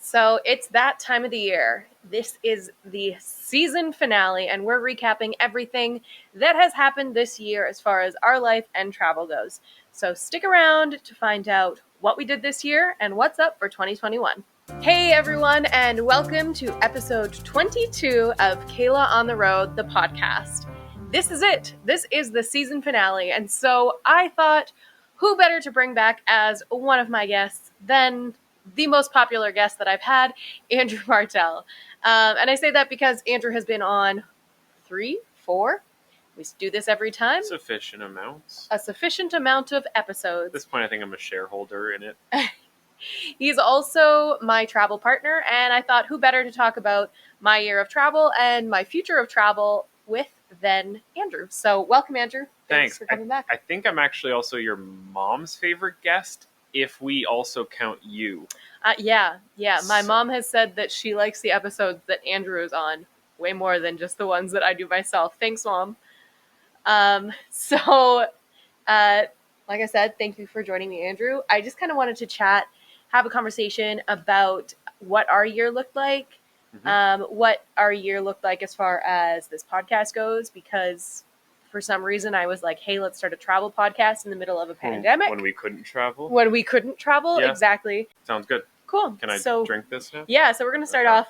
So it's that time of the year. This is the season finale, and we're recapping everything that has happened this year as far as our life and travel goes. So stick around to find out what we did this year and what's up for 2021. Hey everyone, and welcome to episode 22 of Kayla on the Road, the podcast. This is it. This is the season finale, and so I thought, who better to bring back as one of my guests than the most popular guest that I've had, Andrew Martel. And I say that because Andrew has been on 3, 4. We do this every time. Sufficient amounts. A sufficient amount of episodes. At this point, I think I'm a shareholder in it. He's also my travel partner, and I thought who better to talk about my year of travel and my future of travel with than Andrew. So welcome, Andrew. Thanks for coming back. I think I'm actually also your mom's favorite guest, if we also count you. Yeah. My mom has said that she likes the episodes that Andrew is on way more than just the ones that I do myself. Thanks, Mom. Like I said, thank you for joining me, Andrew. I just kind of wanted to chat, have a conversation about what our year looked like, what our year looked like as far as this podcast goes, because for some reason I was like, hey, let's start a travel podcast in the middle of a pandemic. When we couldn't travel? When we couldn't travel, yeah. Exactly. Sounds good. Cool. Can I drink this now? Yeah, so we're going to start off.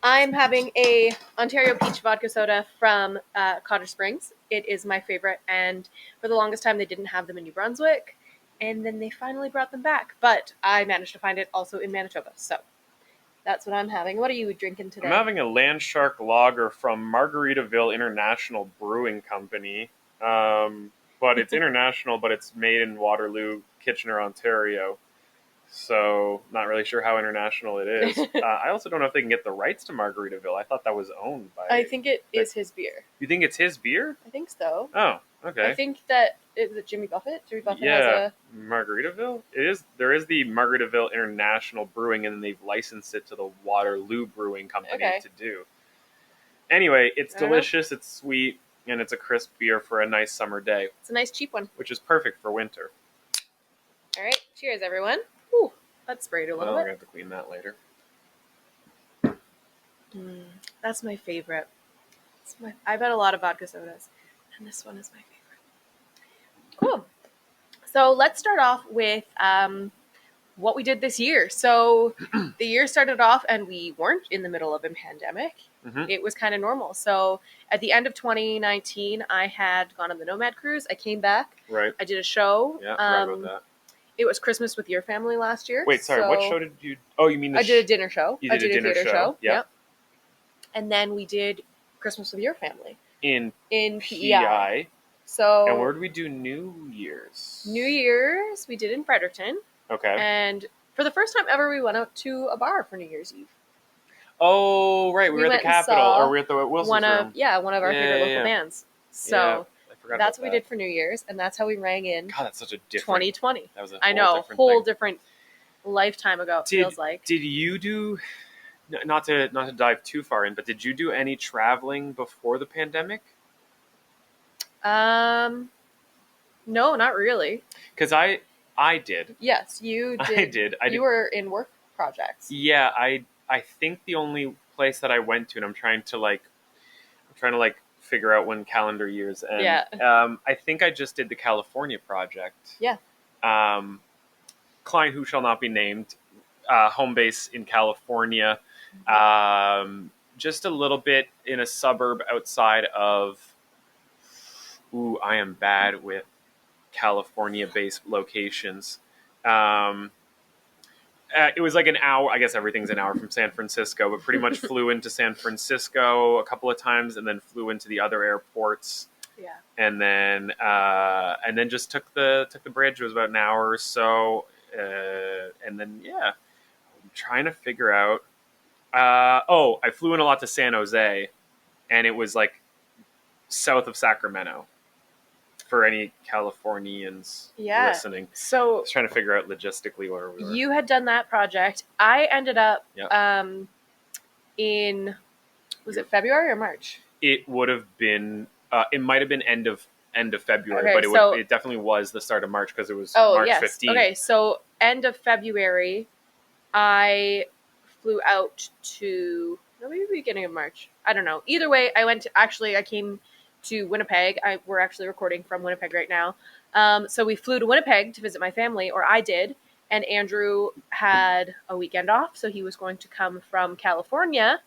I'm having a Ontario Peach Vodka Soda from Cottage Springs. It is my favorite, and for the longest time they didn't have them in New Brunswick, and then they finally brought them back, but I managed to find it also in Manitoba, so that's what I'm having. What are you drinking today? I'm having a Landshark Lager from Margaritaville International Brewing Company, but it's international, but it's made in Waterloo, Kitchener, Ontario. So, not really sure how international it is. I also don't know if they can get the rights to Margaritaville. I thought that was owned by... I think it is his beer. You think it's his beer? I think so. Oh, okay. I think that... Is it Jimmy Buffett? Jimmy Buffett has a... Margaritaville? There is the Margaritaville International Brewing, and then they've licensed it to the Waterloo Brewing Company to do. Anyway, it's delicious, it's sweet, and it's a crisp beer for a nice summer day. It's a nice cheap one. Which is perfect for winter. All right, cheers, everyone. Ooh, that sprayed a little bit. We're going to have to clean that later. That's my favorite. I've had a lot of vodka sodas, and this one is my favorite. Cool. So let's start off with what we did this year. So the year started off, and we weren't in the middle of a pandemic. Mm-hmm. It was kind of normal. So at the end of 2019, I had gone on the Nomad Cruise. I came back. Right. I did a show. Yeah, right about that. It was Christmas with Your Family last year. Wait, sorry, what show did you... Oh, you mean I did a dinner show. You did a dinner show? Yep. And then we did Christmas with Your Family. In PEI. So... And where did we do New Year's? New Year's, we did in Fredericton. Okay. And for the first time ever, we went out to a bar for New Year's Eve. Oh, right. We were at the Capitol, or we were at the Wilson's room. One of our favorite local bands. So... Yeah. That's what we did for New Year's, and that's how we rang in. God, that's such a different... 2020. That was a whole different lifetime ago, it feels like. Did you do... Not to dive too far in, but did you do any traveling before the pandemic? No, not really. Because I did. Yes, you did. You were in work projects. Yeah, I think the only place that I went to, and I'm trying to figure out when calendar years end. Yeah. I think I just did the California project. Yeah. Client who shall not be named, home base in California. Just a little bit in a suburb outside of... Ooh, I am bad with California-based locations. It was like an hour. I guess everything's an hour from San Francisco, but pretty much flew into San Francisco a couple of times, and then flew into the other airports. Yeah. And then just took the bridge. It was about an hour or so, and then I'm trying to figure out. I flew in a lot to San Jose, and it was like south of Sacramento. For any Californians listening. So I was trying to figure out logistically where we were. You had done that project. I ended up in, was it February or March? It would have been, it might have been end of February, but it definitely was the start of March because it was March 15th. Okay, so end of February, I flew out to maybe beginning of March. I don't know. Either way, I came to Winnipeg. We're actually recording from Winnipeg right now. So we flew to Winnipeg to visit my family, or I did. And Andrew had a weekend off, so he was going to come from California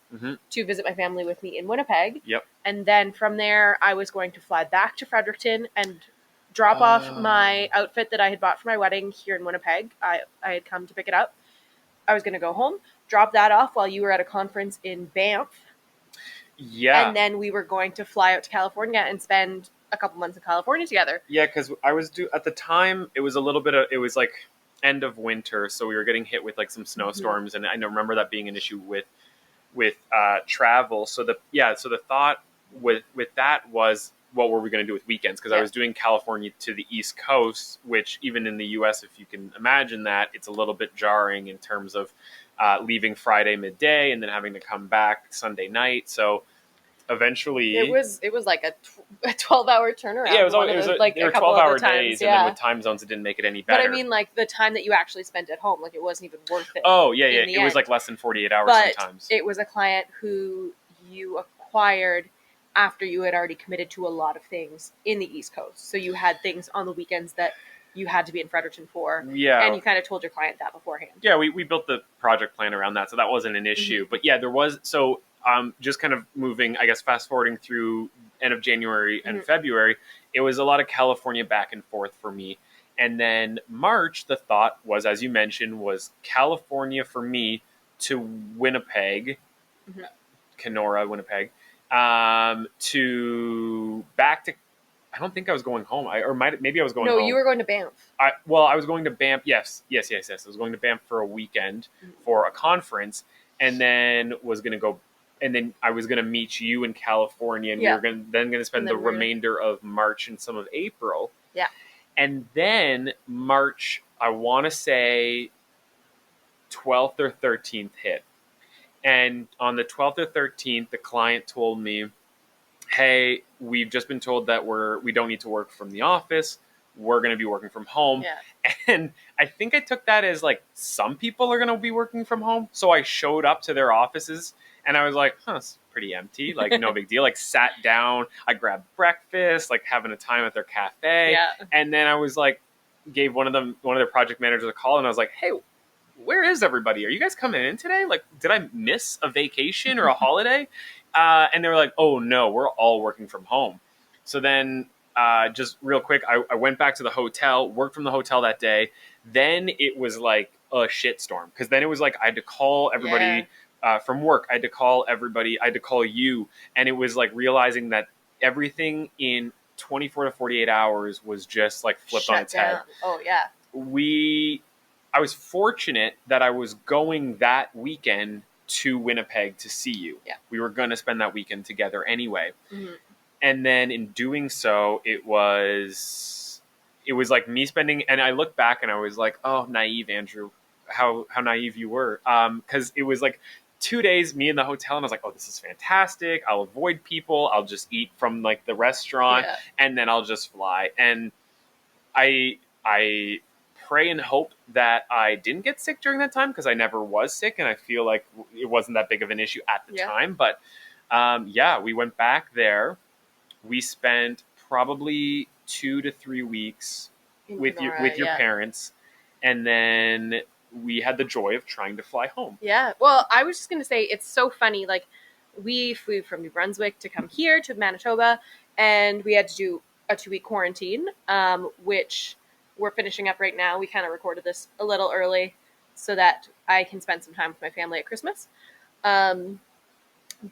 to visit my family with me in Winnipeg. Yep. And then from there, I was going to fly back to Fredericton and drop off my outfit that I had bought for my wedding here in Winnipeg. I had come to pick it up. I was going to go home, drop that off while you were at a conference in Banff. Yeah. And then we were going to fly out to California and spend a couple months in California together. Yeah, because I was at the time, it was a little bit of, it was like end of winter, so we were getting hit with like some snowstorms, and I remember that being an issue with travel. So the thought with that was, what were we going to do with weekends? Because I was doing California to the East Coast, which even in the U.S., if you can imagine that, it's a little bit jarring in terms of leaving Friday midday and then having to come back Sunday night. So eventually, it was like a 12-hour turnaround. Yeah, it was like there a were couple 12-hour of the times, days, and then with time zones, it didn't make it any better. But I mean, like the time that you actually spent at home, like it wasn't even worth it. Oh yeah, it was like less than 48 hours but sometimes. It was a client who you acquired after you had already committed to a lot of things in the East Coast. So you had things on the weekends that you had to be in Fredericton for. Yeah. And you kind of told your client that beforehand. Yeah, we built the project plan around that, so that wasn't an issue. But yeah, there was, so just kind of moving, I guess, fast forwarding through end of January and February, it was a lot of California back and forth for me. And then March, the thought was, as you mentioned, was California for me to Winnipeg, Kenora, Winnipeg, to back to, I don't think I was going home. Maybe I was going home. No, you were going to Banff. I was going to Banff. Yes. I was going to Banff for a weekend for a conference, and then was going to go, and then I was going to meet you in California, and we were going to spend the remainder of March and some of April. Yeah. And then March, I want to say 12th or 13th hit. And on the 12th or 13th, the client told me, hey, we've just been told that we don't need to work from the office. We're going to be working from home. Yeah. And I think I took that as like, some people are going to be working from home. So I showed up to their offices and I was like, it's pretty empty. Like, no big deal. Like, sat down, I grabbed breakfast, like having a time at their cafe. Yeah. And then I was like, gave one of their project managers a call, and I was like, hey, where is everybody? Are you guys coming in today? Like, did I miss a vacation or a holiday? And they were like, oh no, we're all working from home. So then just real quick, I went back to the hotel, worked from the hotel that day. Then it was like a shitstorm, because then it was like I had to call everybody from work. I had to call everybody. I had to call you. And it was like realizing that everything in 24 to 48 hours was just like flipped on its head. Oh, yeah. I was fortunate that I was going that weekend to Winnipeg to see you. Yeah. We were going to spend that weekend together anyway. And then in doing so, it was like me spending, and I look back and I was like, oh, naive Andrew, how naive you were. Because it was like 2 days, me in the hotel, and I was like, oh, this is fantastic. I'll avoid people. I'll just eat from like the restaurant, and then I'll just fly. And I pray and hope that I didn't get sick during that time, because I never was sick, and I feel like it wasn't that big of an issue at the time. But we went back there. We spent probably 2 to 3 weeks with your parents, and then we had the joy of trying to fly home. Yeah. Well, I was just going to say, it's so funny. Like, we flew from New Brunswick to come here to Manitoba, and we had to do a 2-week quarantine, which we're finishing up right now. We kind of recorded this a little early so that I can spend some time with my family at Christmas.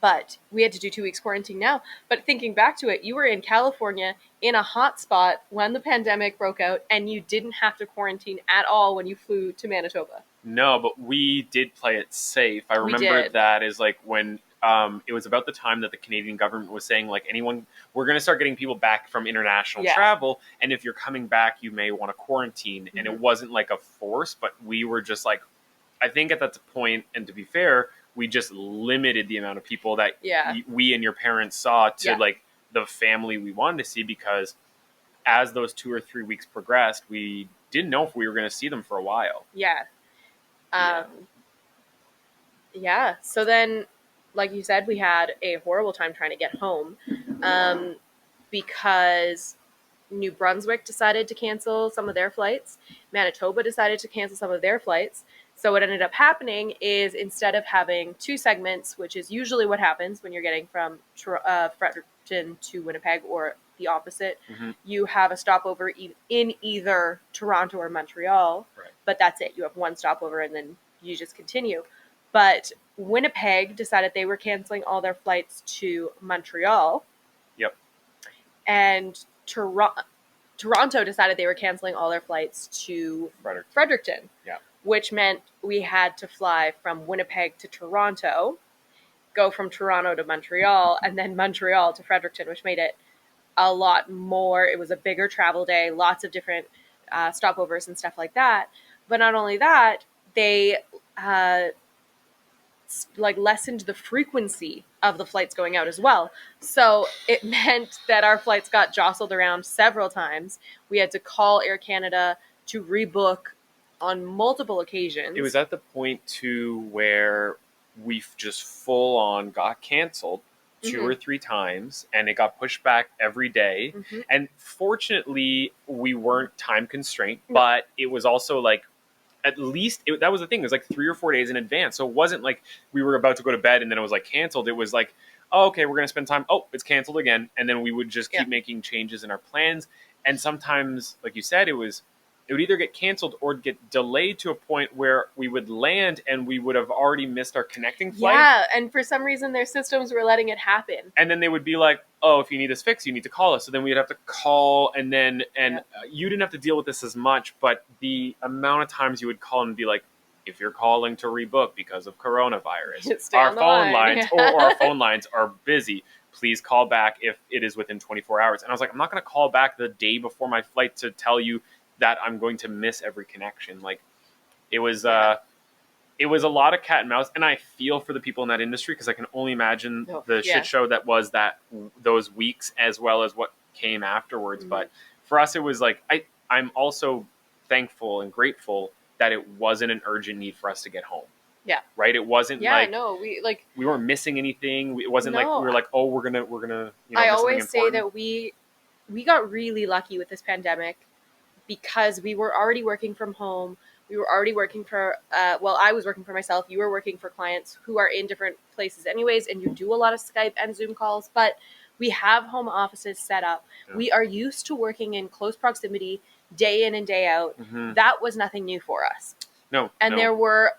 But we had to do 2 weeks quarantine now. But thinking back to it, you were in California in a hot spot when the pandemic broke out, and you didn't have to quarantine at all when you flew to Manitoba. No, but we did play it safe. I remember that is like when it was about the time that the Canadian government was saying, like, we're going to start getting people back from international travel, and if you're coming back, you may want to quarantine. And it wasn't like a force, but we were just like, I think at that point, and to be fair, we just limited the amount of people that we and your parents saw to like the family we wanted to see, because as those 2 or 3 weeks progressed, we didn't know if we were going to see them for a while. Yeah. So then, like you said, we had a horrible time trying to get home, um, because New Brunswick decided to cancel some of their flights. Manitoba decided to cancel some of their flights. So what ended up happening is, instead of having two segments, which is usually what happens when you're getting from Fredericton to Winnipeg, or the opposite, Mm-hmm. you have a stopover in either Toronto or Montreal. Right. But that's it. You have one stopover and then you just continue. But Winnipeg decided they were canceling all their flights to Montreal, Yep. and Toronto decided they were canceling all their flights to Fredericton, Yeah. which meant we had to fly from Winnipeg to Toronto, go from Toronto to Montreal, and then Montreal to Fredericton, which made it a lot more. It was a bigger travel day, lots of different stopovers and stuff like that. But not only that, they uh, lessened the frequency of the flights going out as well. So it meant that our flights got jostled around several times. We had to call Air Canada to rebook on multiple occasions. It was at the point too where we just full on got canceled 2 or 3 times, and it got pushed back every day. Mm-hmm. And fortunately, we weren't time constrained, but it was also like, at least that was the thing. It was like 3 or 4 days in advance, so it wasn't like we were about to go to bed and then it was like canceled. It was like, oh, okay, we're gonna spend time. Oh, it's canceled again, and then we would just keep making changes in our plans. And sometimes, like you said, it would either get canceled or get delayed to a point where we would land and we would have already missed our connecting flight. Yeah, and for some reason their systems were letting it happen. And then they would be like, oh, if you need this fixed, you need to call us. So then we'd have to call, and you didn't have to deal with this as much, but the amount of times you would call and be like, if you're calling to rebook because of coronavirus, our phone lines or our phone lines are busy. Please call back if it is within 24 hours. And I was like, I'm not going to call back the day before my flight to tell you that I'm going to miss every connection. Like, it was a lot of cat and mouse, and I feel for the people in that industry, because I can only imagine the shit show that was those weeks, as well as what came afterwards. Mm-hmm. But for us, it was like, I'm also thankful and grateful that it wasn't an urgent need for us to get home. Yeah. Right. It wasn't we weren't missing anything. It wasn't like we were like, oh, we're gonna. I always say that we got really lucky with this pandemic, because we were already working from home. We were already working for, I was working for myself. You were working for clients who are in different places anyways, and you do a lot of Skype and Zoom calls, but we have home offices set up. Yeah. We are used to working in close proximity day in and day out. Mm-hmm. That was nothing new for us. No. And there were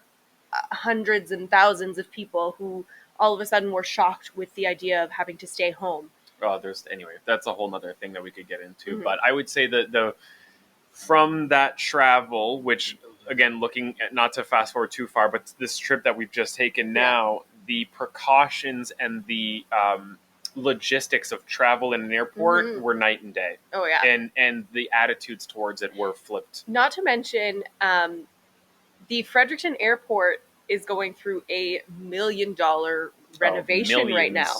hundreds and thousands of people who all of a sudden were shocked with the idea of having to stay home. Oh, anyway, that's a whole nother thing that we could get into. Mm-hmm. But I would say that from that travel, which, again, looking at, not to fast forward too far, but this trip that we've just taken now, the precautions and the logistics of travel in an airport were night and day. Oh, yeah. And the attitudes towards it were flipped. Not to mention, the Fredericton Airport is going through $1 million renovation right now.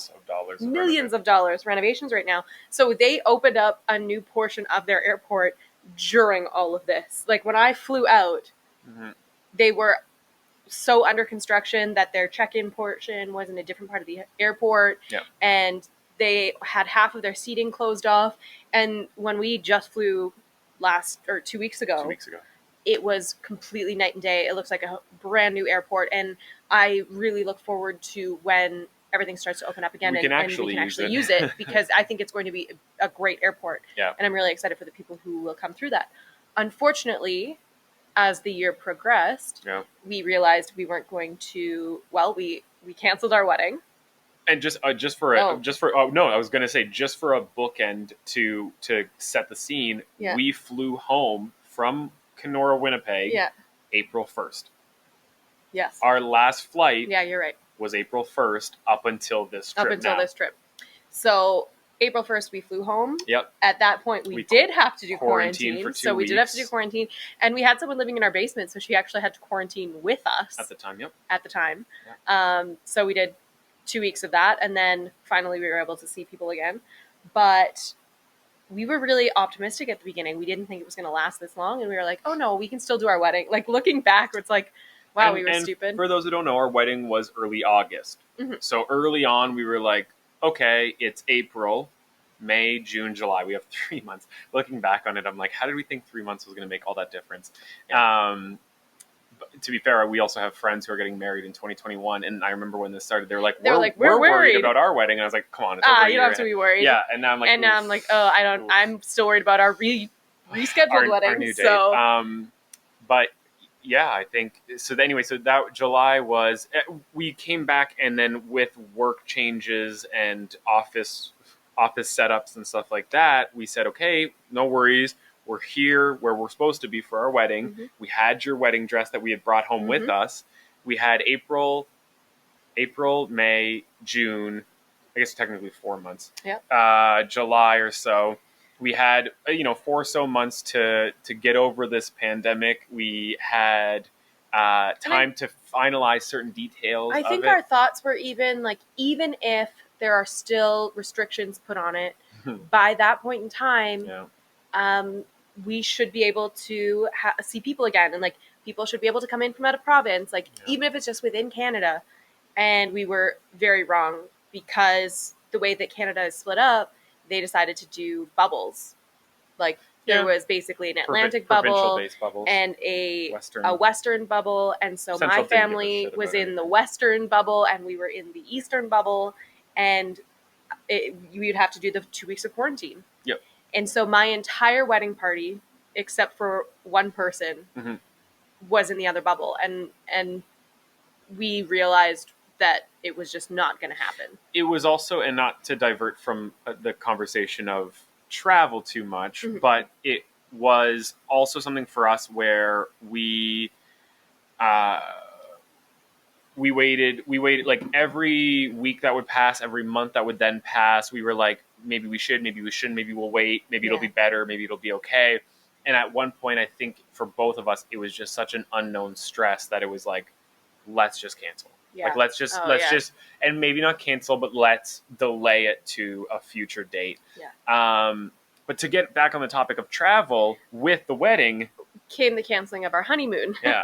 Millions of dollars renovations right now. So they opened up a new portion of their airport during all of this. Like, when I flew out, they were so under construction that their check-in portion was in a different part of the airport. Yeah. And they had half of their seating closed off. And when we just flew 2 weeks ago, it was completely night and day. It looks like a brand new airport. And I really look forward to when everything starts to open up again, and we can actually use it, because I think it's going to be a great airport. Yeah. And I'm really excited for the people who will come through that. Unfortunately, as the year progressed, we realized we weren't going to, we canceled our wedding. And just for a bookend to set the scene, we flew home from Kenora, Winnipeg, April 1st. Yes. Our last flight, you're right, was April 1st up until this trip. So April 1st, we flew home. Yep. At that point, we did have to do quarantine. For 2 so we weeks. did have to do quarantine. And we had someone living in our basement, so she actually had to quarantine with us. At the time, yep. Yeah. So we did 2 weeks of that, and then finally we were able to see people again. But we were really optimistic at the beginning. We didn't think it was going to last this long, and we were like, oh no, we can still do our wedding. Like, looking back, it's like, Wow, we were And stupid. for those who don't know, our wedding was early August. Mm-hmm. So early on, we were like, okay, it's April, May, June, July. We have 3 months. Looking back on it, I'm like, how did we think 3 months was going to make all that difference? Yeah. But to be fair, we also have friends who are getting married in 2021. And I remember when this started, they were like, They were like, we're worried worried about our wedding. And I was like, come on, it's over a you year don't have to ahead. be worried. Yeah. And now I'm like, and now I'm like, oh, I don't. oof. I'm still worried about our rescheduled wedding. Our new date. So But yeah, I think so. Anyway, so that July was, we came back, and then with work changes and office setups and stuff like that, we said, okay, no worries. We're here where we're supposed to be for our wedding. Mm-hmm. We had your wedding dress that we had brought home with us. We had April, May, June. I guess technically 4 months. Yeah. July or so. We had 4 or so months to get over this pandemic. We had time to finalize certain details. I think of it. our thoughts were even if there are still restrictions put on it, by that point in time, we should be able to see people again, and people should be able to come in from out of province, even if it's just within Canada. And we were very wrong, because the way that Canada is split up, they decided to do bubbles. There was basically an Atlantic bubble and a Western bubble. And so Central my family was in the Western bubble, and we were in the Eastern bubble. And we would have to do the 2 weeks of quarantine. Yep. And so my entire wedding party, except for one person, was in the other bubble. And we realized that it was just not going to happen. It was also, and not to divert from the conversation of travel too much, but it was also something for us where we waited like every week that would pass, every month that would then pass, we were like, maybe we should, maybe we shouldn't, maybe we'll wait, maybe it'll be better, maybe it'll be okay. And at one point, I think for both of us, it was just such an unknown stress that it was like, let's just cancel. Yeah. Let's just, and maybe not cancel, but let's delay it to a future date. Yeah. But to get back on the topic of travel, with the wedding came the canceling of our honeymoon. Yeah.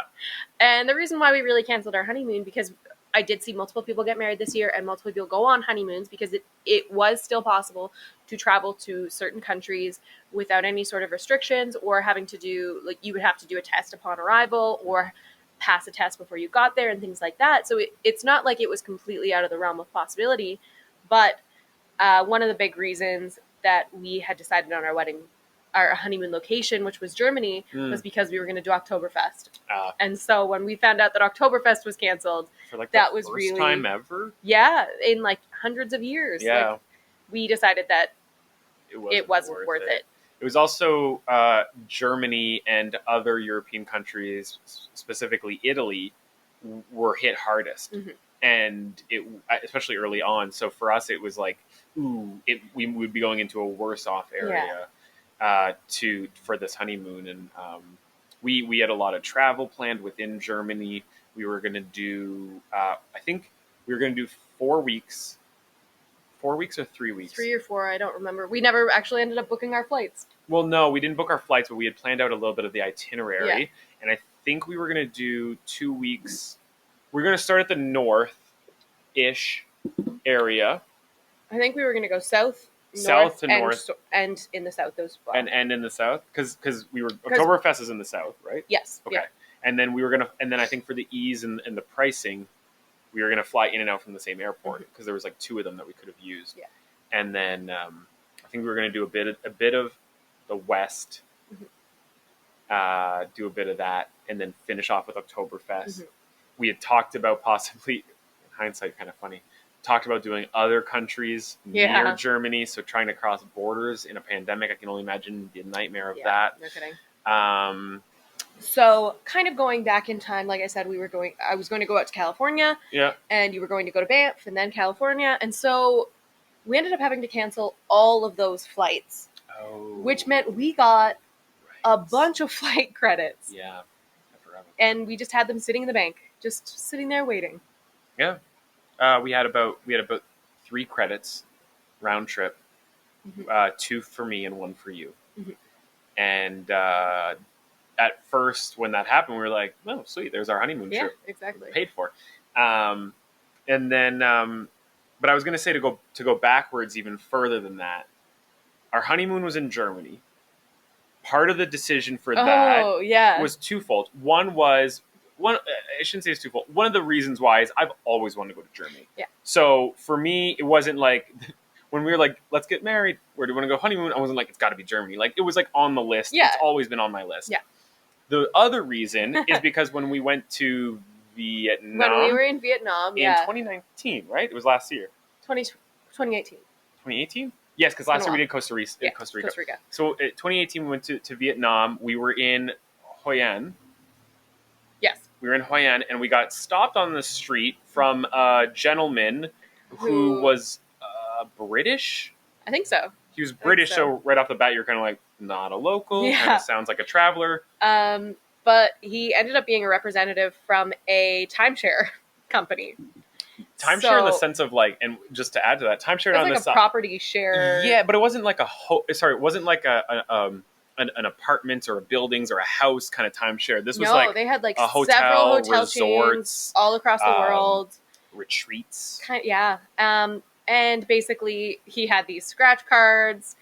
And the reason why we really canceled our honeymoon, because I did see multiple people get married this year and multiple people go on honeymoons, because it was still possible to travel to certain countries without any sort of restrictions, or having to do, you would have to do a test upon arrival or pass a test before you got there and things like that. So it's not like it was completely out of the realm of possibility. But one of the big reasons that we had decided on our honeymoon location, which was Germany, was because we were going to do Oktoberfest. And so when we found out that Oktoberfest was canceled, for that the was first really time ever. Yeah, in hundreds of years. Yeah. We decided that it wasn't worth it. It was also Germany and other European countries, specifically Italy, were hit hardest, and especially early on. So for us, it was like, we would be going into a worse off area for this honeymoon, and we had a lot of travel planned within Germany. We were going to do, I think we were going to do 4 weeks. 4 weeks or 3 weeks? 3 or 4, I don't remember. We never actually ended up booking our flights. Well, no, we didn't book our flights, but we had planned out a little bit of the itinerary. Yeah. And I think we were going to do 2 weeks. We were going to start at the north-ish area. I think we were going to go south to north. And in the south as well. And in the south? Because Oktoberfest is in the south, right? Yes. Okay. Yeah. And then and then I think for the ease and the pricing, we were going to fly in and out from the same airport, because there was 2 of them that we could have used. Yeah. And then I think we were going to do a bit of the west, do a bit of that, and then finish off with Oktoberfest. We had talked about possibly, in hindsight, kind of funny, talked about doing other countries near Germany, so trying to cross borders in a pandemic. I can only imagine the nightmare of that. No kidding. So, kind of going back in time, like I said, I was going to go out to California. Yeah. And you were going to go to Banff and then California. And so we ended up having to cancel all of those flights. Oh. Which meant we got a bunch of flight credits. Yeah. I forgot about that. And we just had them sitting in the bank, just sitting there waiting. Yeah. We had about 3 credits round trip. 2 for me and 1 for you. And at first when that happened, we were like, oh, sweet, there's our honeymoon Yeah, trip exactly. paid for. And then, but I was going to say to go backwards even further than that. Our honeymoon was in Germany. Part of the decision for that was twofold. One was I shouldn't say it's twofold. One of the reasons why is I've always wanted to go to Germany. Yeah. So for me, it wasn't like when we were like, let's get married. Where do we want to go honeymoon? I wasn't like, it's got to be Germany. Like it was like on the list. Yeah. It's always been on my list. Yeah. The other reason is because when we went to Vietnam, when we were in Vietnam, in 2019, right? It was last year. 2018. 2018. Yes, because last year we did Costa Rica. Yeah, Costa Rica. Costa Rica. So 2018 we went to Vietnam. We were in Hoi An. Yes. We were in Hoi An, and we got stopped on the street from a gentleman who was British. I think so. He was British, so right off the bat, you're kind of like, not a local. Yeah. Kind of sounds like a traveler. But he ended up being a representative from a timeshare company. Timeshare in the sense of like, and just to add to that, timeshare on like the property share. Yeah, but it wasn't like it wasn't like an apartment or a buildings or a house kind of timeshare. This was like they had like a hotel, several hotel resorts, chains all across the world. Retreats. Yeah. And basically he had these scratch cards,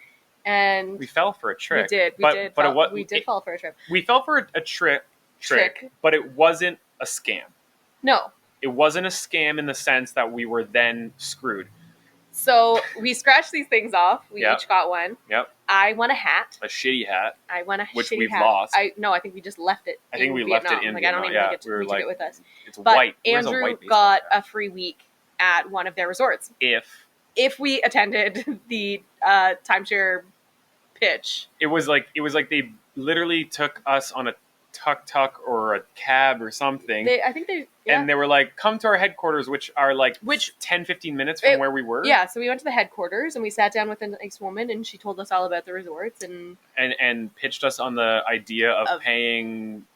and we fell for a trick. We did fall for a trick. We fell for a trick, but it wasn't a scam. No. It wasn't a scam in the sense that we were then screwed. So we scratched these things off. We each got one. Yep. I won a hat. A shitty hat. I won a shitty hat. Which we've lost. I think we just left it. I think we left it in Vietnam. I don't even think we took it with us. It's white. Andrew got a free week at one of their resorts. If we attended the timeshare pitch. It was like they literally took us on a tuk-tuk or a cab or something. And they were like, come to our headquarters, which are like 10, 15 minutes from where we were. Yeah, so we went to the headquarters and we sat down with a nice woman and she told us all about the resorts and pitched us on the idea of paying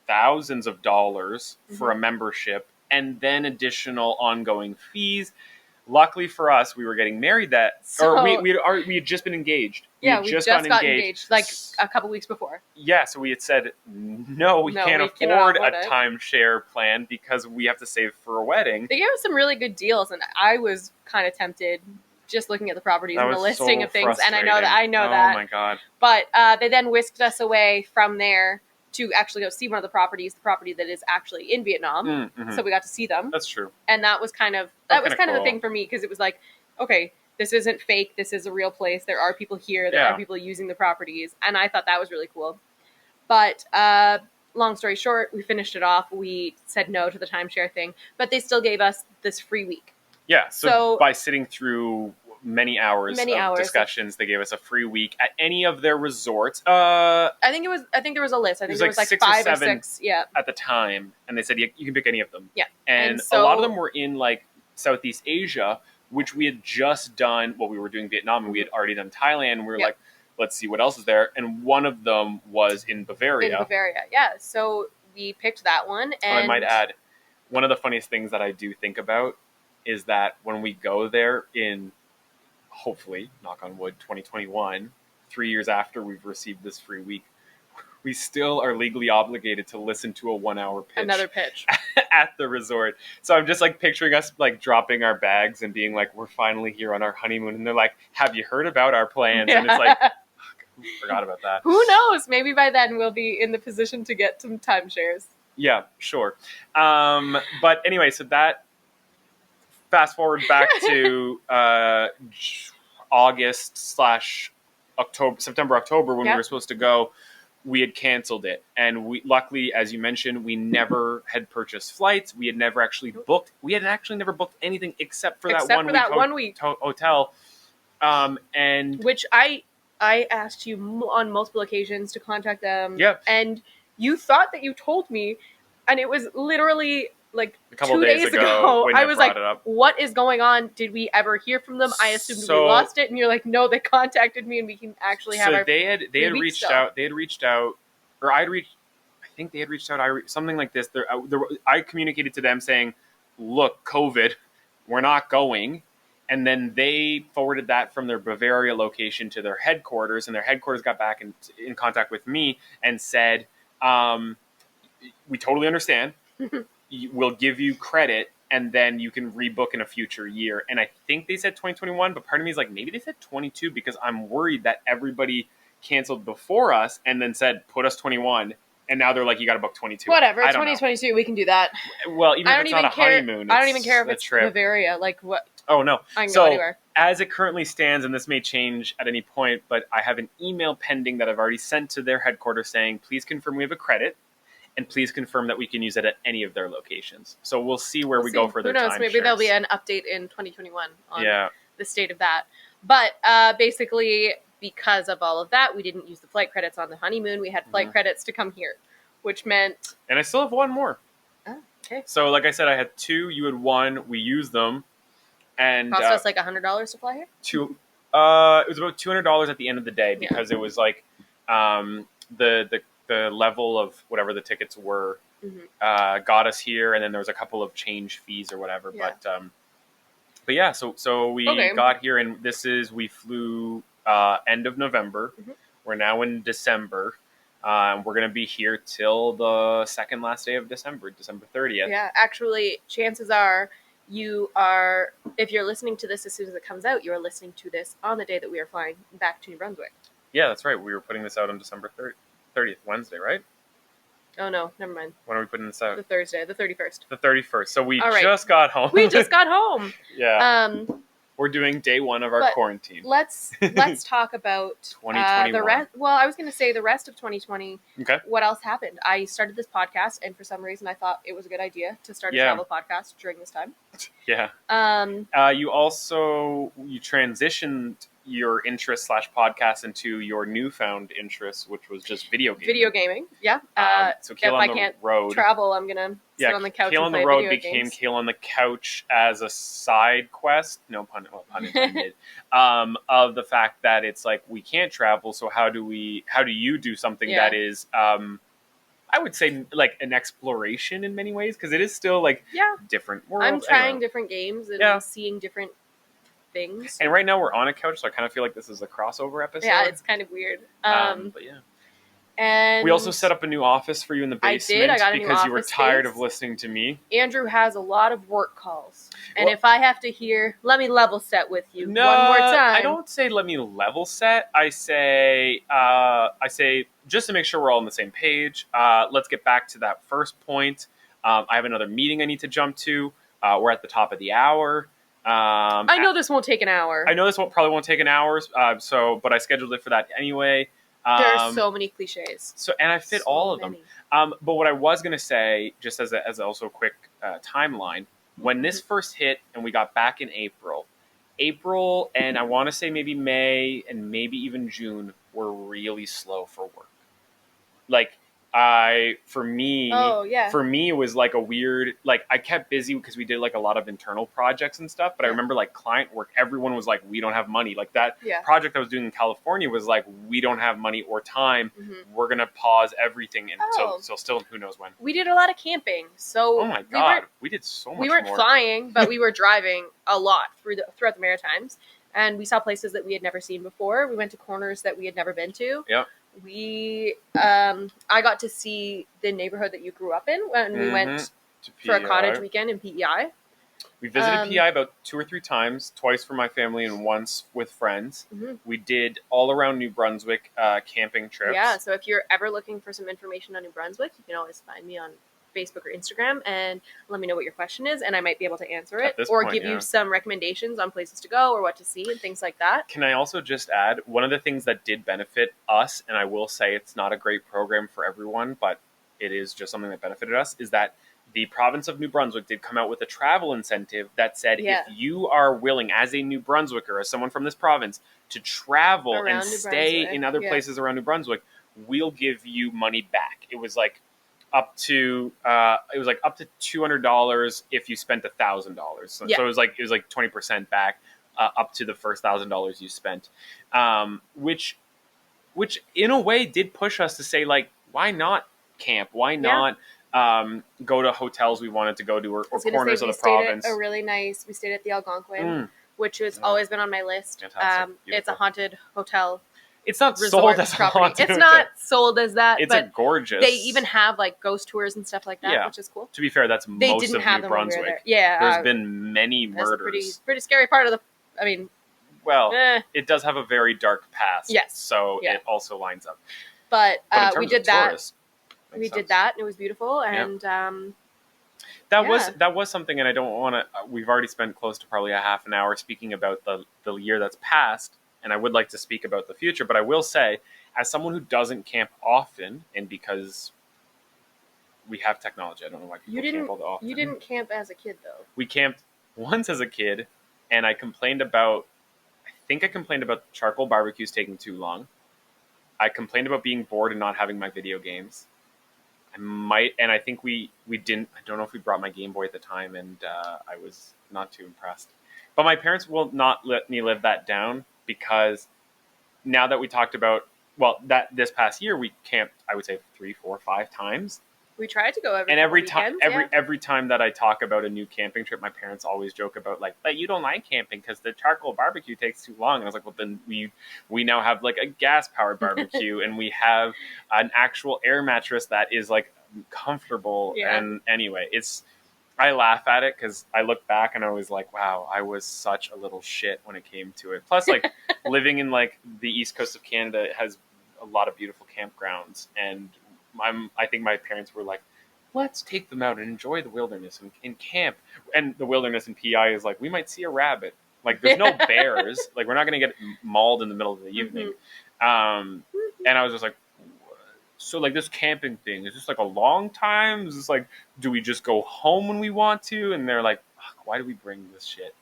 thousands of dollars for a membership and then additional ongoing fees. Luckily for us, we were getting married we had just been engaged. We just got engaged like a couple weeks before. Yeah, so we had said, no, we can't afford a timeshare plan because we have to save for a wedding. They gave us some really good deals, and I was kind of tempted just looking at the properties and the listing of things. And I know that. Oh my God. But they then whisked us away from there to actually go see one of the property that is actually in Vietnam. Mm-hmm. So we got to see them. That's true. And that was kind of the thing for me, because it was like, okay, this isn't fake. This is a real place. There are people here. There are people using the properties. And I thought that was really cool. But long story short, we finished it off. We said no to the timeshare thing, but they still gave us this free week. Yeah. So by sitting through many hours of discussions, they gave us a free week at any of their resorts. I think there was a list. I think there was like 5 or 6 at the time, and they said you can pick any of them. Yeah. And a lot of them were in like Southeast Asia, which we had just done. Well, we were doing Vietnam, and we had already done Thailand, and we were like, let's see what else is there. And one of them was in Bavaria. Yeah. So we picked that one. And I might add, one of the funniest things that I do think about is that when we go there in, hopefully, knock on wood, 2021, 3 years after we've received this free week, we still are legally obligated to listen to a 1-hour pitch. Another pitch. At the resort. So I'm just like picturing us like dropping our bags and being like, we're finally here on our honeymoon. And they're like, have you heard about our plans? And it's like, forgot about that. Who knows? Maybe by then we'll be in the position to get some timeshares. Yeah, sure. But anyway, so that fast forward back to September, October, when we were supposed to go, we had canceled it. And we, luckily, as you mentioned, we never had purchased flights. We had never actually booked. We had actually never booked anything except for that 1 week hotel. And which I asked you on multiple occasions to contact them. Yep. And you thought that you told me, and it was literally like a couple 2 days ago. I was like, up. what is going on? Did we ever hear from them? I assumed we lost it. And you're like, no, they contacted me and we can actually have our they had reached out. They had reached out, or I think they had reached out. Something like this. I communicated to them saying, look, COVID, we're not going. And then they forwarded that from their Bavaria location to their headquarters, and their headquarters got back in contact with me and said, We totally understand. We'll give you credit, and then you can rebook in a future year. And I think they said 2021, but part of me is like, maybe they said 22 because I'm worried that everybody canceled before us and then said, put us 21. And now they're like, you got to book 22. Whatever, I don't know. 2022, we can do that. Well, even I if don't it's even not a care. honeymoon, I don't even care if a it's trip. Bavaria. Like what? Oh, no. I can So, go anywhere. as it currently stands, and this may change at any point, but I have an email pending that I've already sent to their headquarters saying, please confirm we have a credit, and please confirm that we can use it at any of their locations. So we'll see where we go for their Who knows? time Maybe shares. there'll be an update in 2021 on Yeah. the state of that. But basically, because of all of that, we didn't use the flight credits on the honeymoon. We had flight credits to come here, which meant... And I still have one more. Oh, okay. So, like I said, I had 2. You had 1. We used them. And Cost us like $100 to fly here? it was about $200 at the end of the day because it was like the level of whatever the tickets were got us here, and then there was a couple of change fees or whatever. Yeah. But yeah, so we got here, and we flew end of November. We're now in December. We're gonna be here till the second last day of December 30th. Yeah, actually, chances are you are, if you're listening to this as soon as it comes out, you are listening to this on the day that we are flying back to New Brunswick. Yeah, that's right. We were putting this out on December 30th, Wednesday, right? Oh, no, never mind. When are we putting this out? The Thursday, the 31st. The 31st. So we just got home. We just got home. Yeah. We're doing day 1 of our quarantine. Let's talk about 2021. the rest. Well, I was going to say the rest of 2020. Okay. What else happened? I started this podcast, and for some reason, I thought it was a good idea to start a travel podcast during this time. Yeah. You transitioned your interest / podcast into your newfound interest, which was just video gaming. Video gaming, yeah. So Kayla on the road. Travel, I'm gonna sit on the couch. Kayla and on play the road video became games. Kayla on the couch as a side quest. No pun intended. Of the fact that it's like we can't travel, so how do you do something that is I would say like an exploration in many ways, because it is still like different worlds. I'm trying different games and seeing different things. And right now we're on a couch, so I kind of feel like this is a crossover episode. Yeah, it's kind of weird. But yeah. And we also set up a new office for you in the basement. I got a new because you were tired space. of listening to me. Andrew has a lot of work calls. And if I have to hear, let me level set with you one more time. I don't say let me level set. I say just to make sure we're all on the same page, let's get back to that first point. I have another meeting I need to jump to. We're at the top of the hour. I know this won't take an hour. I know this probably won't take an hour, but I scheduled it for that anyway. There are so many cliches. And I fit all of them. But what I was going to say, just as also a quick timeline, when this first hit and we got back in April, and I want to say maybe May and maybe even June were really slow for work. Like, for me, it was like a weird, like I kept busy because we did like a lot of internal projects and stuff. But I remember like client work, everyone was like, we don't have money. Like that project I was doing in California was like, we don't have money or time. We're going to pause everything. And so still, who knows when. We did a lot of camping. So oh my God, we did so much more. We weren't flying, but we were driving a lot throughout the Maritimes. And we saw places that we had never seen before. We went to corners that we had never been to. Yep. I got to see the neighborhood that you grew up in when we went for a cottage weekend in PEI. We visited PEI about 2 or 3 times, twice for my family and once with friends. We did all around New Brunswick camping trips. Yeah, so if you're ever looking for some information on New Brunswick, you can always find me on Facebook or Instagram and let me know what your question is, and I might be able to answer it or give you some recommendations on places to go or what to see and things like that. Can I also just add, one of the things that did benefit us, and I will say it's not a great program for everyone, but it is just something that benefited us, is that the province of New Brunswick did come out with a travel incentive that said if you are willing as a New Brunswicker, as someone from this province, to travel around and stay in other places around New Brunswick, we'll give you money back. It was like up to $200 if you spent $1,000. So it was like 20% back up to the first $1,000 you spent, which in a way did push us to say, like, why not camp? Why not go to hotels we wanted to go to or corners of the province? We stayed at the Algonquin, which has always been on my list. Fantastic. It's a haunted hotel. It's not sold resort as a property. haunted It's hotel. not sold as that, It's a but gorgeous. they even have like ghost tours and stuff like that, Yeah. which is cool. To be fair, that's They most didn't of have New them when we were Brunswick. there. Yeah, There's been many that's a murders. pretty scary part of the. I mean, Well, it does have a very dark past. Yes. So Yeah. it also lines up. But in terms we of did that. tourists, We makes did sense. that, and it was beautiful. And that was something, and I don't want to. We've already spent close to probably a half an hour speaking about the year that's passed, and I would like to speak about the future. But I will say, as someone who doesn't camp often, and because we have technology, I don't know why people camp all that often. You didn't camp as a kid, though. We camped once as a kid, and I complained about. I think I complained about charcoal barbecues taking too long. I complained about being bored and not having my video games. And I think we didn't. I don't know if we brought my Game Boy at the time, and I was not too impressed. But my parents will not let me live that down, because now that we talked about, well, that this past year we camped, I would say 3, 4, 5 times. We tried to go Every time, every time that I talk about a new camping trip, my parents always joke about, like, but you don't like camping because the charcoal barbecue takes too long. And I was like, well, then we now have like a gas powered barbecue, and we have an actual air mattress that is like comfortable. Yeah. And anyway, I laugh at it because I look back and I was like, wow, I was such a little shit when it came to it. Plus, like, living in like the east coast of Canada has a lot of beautiful campgrounds, and I think my parents were like, let's take them out and enjoy the wilderness and camp. And the wilderness in PI is like, we might see a rabbit. Like, there's no bears. Like, we're not going to get mauled in the middle of the evening. And I was just like, so like this camping thing, is this like a long time? Is this like, do we just go home when we want to? And they're like, why do we bring this shit?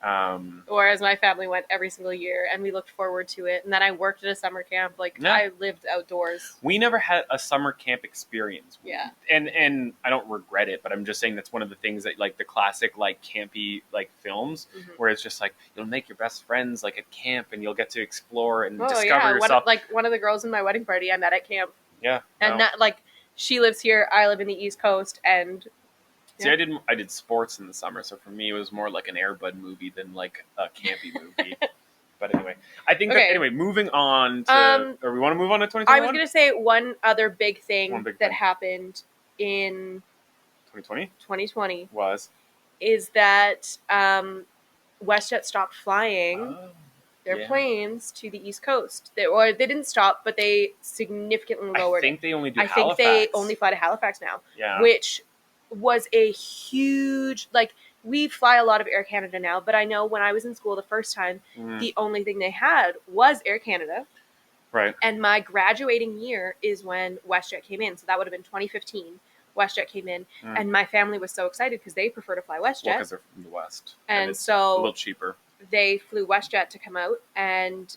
Whereas my family went every single year, and we looked forward to it. And then I worked at a summer camp. Like, I lived outdoors. We never had a summer camp experience. Yeah. And I don't regret it, but I'm just saying that's one of the things that, like, the classic, like, campy, like, films, where it's just like, you'll make your best friends, like, at camp, and you'll get to explore and discover yourself. One of the girls in my wedding party I met at camp. Yeah. And that, like, she lives here, I live in the East Coast, and see, I did sports in the summer, so for me it was more like an Air Bud movie than like a campy movie. But anyway, I think moving on to, or we want to move on to 2021? I was going to say one other big thing that happened in 2020 is that WestJet stopped flying their planes to the East Coast. They didn't stop, but they significantly lowered it. I think they only do Halifax. I think they only fly to Halifax now. Yeah. Which was a huge, like, we fly a lot of Air Canada now, but I know when I was in school the first time, the only thing they had was Air Canada. Right. And my graduating year is when WestJet came in. So that would have been 2015. WestJet came in, and my family was so excited because they prefer to fly WestJet. Well, because they're from the West. And it's so a little cheaper. They flew WestJet to come out, and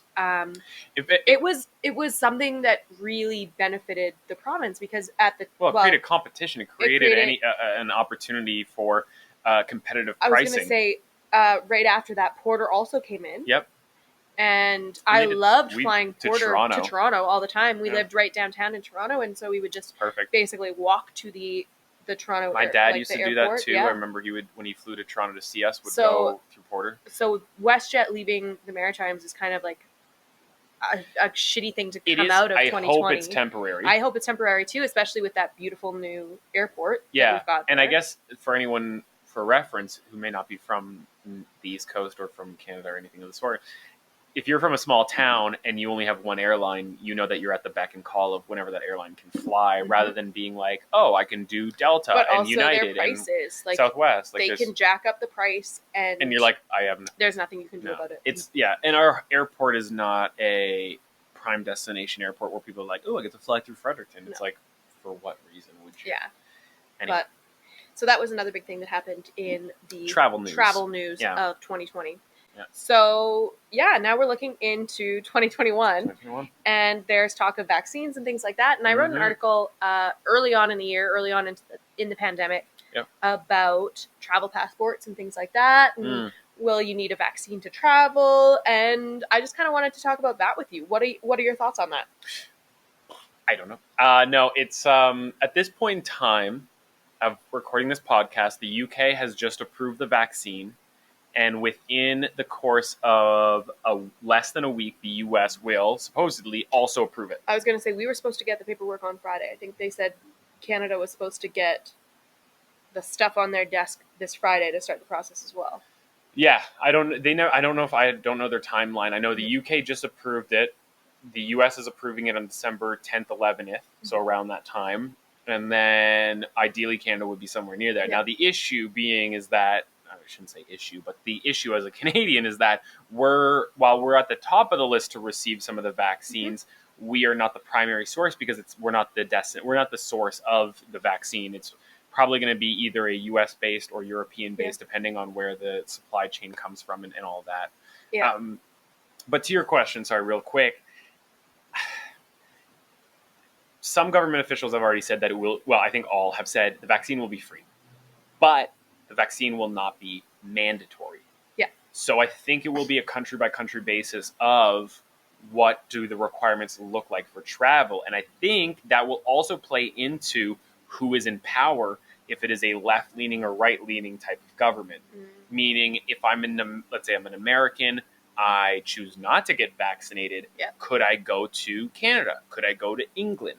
it was something that really benefited the province, because it created competition. It created an opportunity for competitive pricing. I was going to say, right after that, Porter also came in. Yep. And I loved flying Porter to Toronto all the time. We lived right downtown in Toronto, and so we would just basically walk to the Toronto. My dad used to do that too. Yeah. I remember he would, when he flew to Toronto to see us, would go through Porter. So WestJet leaving the Maritimes is kind of like a shitty thing to come out of 2020. I hope it's temporary. I hope it's temporary too, especially with that beautiful new airport. Yeah, that we've got and there. I guess for anyone, for reference, who may not be from the East Coast or from Canada or anything of the sort, if you're from a small town and you only have one airline, you know that you're at the beck and call of whenever that airline can fly, rather than being like, oh, I can do Delta and United their prices, and Southwest. Like, they can jack up the price, and you're like, there's nothing you can do about it. It's and our airport is not a prime destination airport where people are like, oh, I get to fly through Fredericton. It's like, for what reason would you? Yeah. Anyway. But so that was another big thing that happened in the travel news of 2020. Yeah. So, now we're looking into 2021, and there's talk of vaccines and things like that. And I wrote an article early on in the year, in the pandemic, about travel passports and things like that. And will you need a vaccine to travel? And I just kind of wanted to talk about that with you. What are your thoughts on that? I don't know. No, it's at this point in time of recording this podcast, the UK has just approved the vaccine. And within the course of less than a week, the U.S. will supposedly also approve it. I was going to say, we were supposed to get the paperwork on Friday. I think they said Canada was supposed to get the stuff on their desk this Friday to start the process as well. Yeah, I don't know if I don't know their timeline. I know the UK just approved it. The US is approving it on December 10th, 11th, so around that time. And then ideally Canada would be somewhere near there. Yeah. Now the issue being is that I shouldn't say issue, but the issue as a Canadian is that while we're at the top of the list to receive some of the vaccines, we are not the primary source because we're not the source of the vaccine. It's probably going to be either a US based or European based, depending on where the supply chain comes from and all that. Yeah. But to your question, sorry, real quick, some government officials have already said that it will, well, I think all have said the vaccine will be free, but the vaccine will not be mandatory. Yeah. So I think it will be a country by country basis of what do the requirements look like for travel. And I think that will also play into who is in power, if it is a left-leaning or right-leaning type of government. Meaning, if let's say I'm an American, I choose not to get vaccinated, could I go to Canada? Could I go to England?